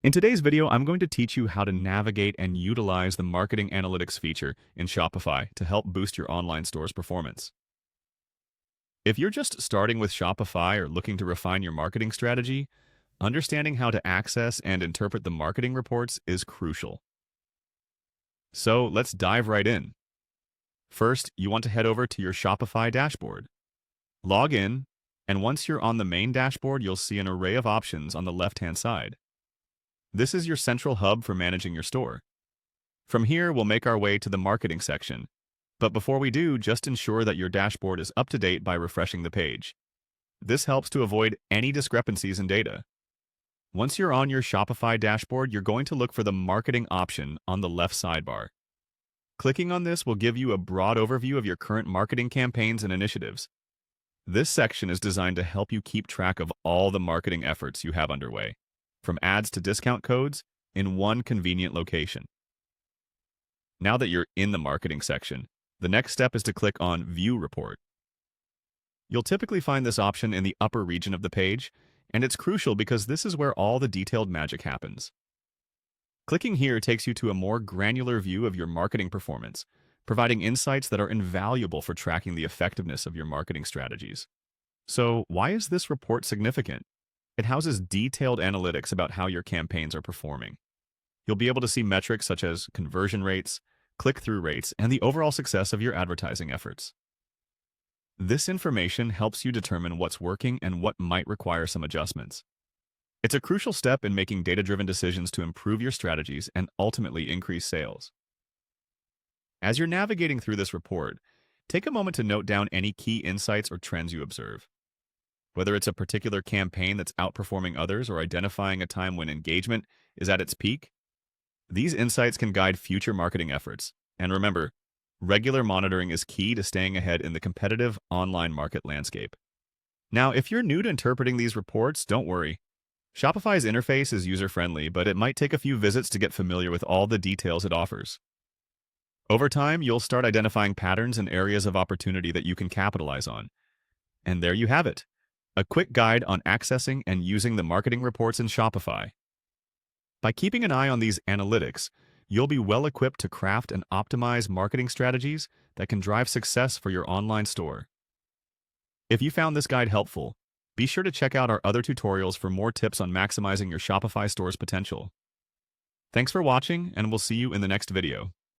In today's video, I'm going to teach you how to navigate and utilize the marketing analytics feature in Shopify to help boost your online store's performance. If you're just starting with Shopify or looking to refine your marketing strategy, understanding how to access and interpret the marketing reports is crucial. So let's dive right in. First, you want to head over to your Shopify dashboard. Log in, and once you're on the main dashboard, you'll see an array of options on the left-hand side. This is your central hub for managing your store. From here, we'll make our way to the marketing section. But before we do, just ensure that your dashboard is up to date by refreshing the page. This helps to avoid any discrepancies in data. Once you're on your Shopify dashboard, you're going to look for the marketing option on the left sidebar. Clicking on this will give you a broad overview of your current marketing campaigns and initiatives. This section is designed to help you keep track of all the marketing efforts you have underway, from ads to discount codes, in one convenient location. Now that you're in the marketing section, the next step is to click on View Report. You'll typically find this option in the upper region of the page, and it's crucial because this is where all the detailed magic happens. Clicking here takes you to a more granular view of your marketing performance, providing insights that are invaluable for tracking the effectiveness of your marketing strategies. So, why is this report significant? It houses detailed analytics about how your campaigns are performing. You'll be able to see metrics such as conversion rates, click-through rates, and the overall success of your advertising efforts. This information helps you determine what's working and what might require some adjustments. It's a crucial step in making data-driven decisions to improve your strategies and ultimately increase sales. As you're navigating through this report, take a moment to note down any key insights or trends you observe. Whether it's a particular campaign that's outperforming others or identifying a time when engagement is at its peak, these insights can guide future marketing efforts. And remember, regular monitoring is key to staying ahead in the competitive online market landscape. Now, if you're new to interpreting these reports, don't worry. Shopify's interface is user-friendly, but it might take a few visits to get familiar with all the details it offers. Over time, you'll start identifying patterns and areas of opportunity that you can capitalize on. And there you have it. A quick guide on accessing and using the marketing reports in Shopify. By keeping an eye on these analytics, you'll be well equipped to craft and optimize marketing strategies that can drive success for your online store. If you found this guide helpful, be sure to check out our other tutorials for more tips on maximizing your Shopify store's potential. Thanks for watching, and we'll see you in the next video.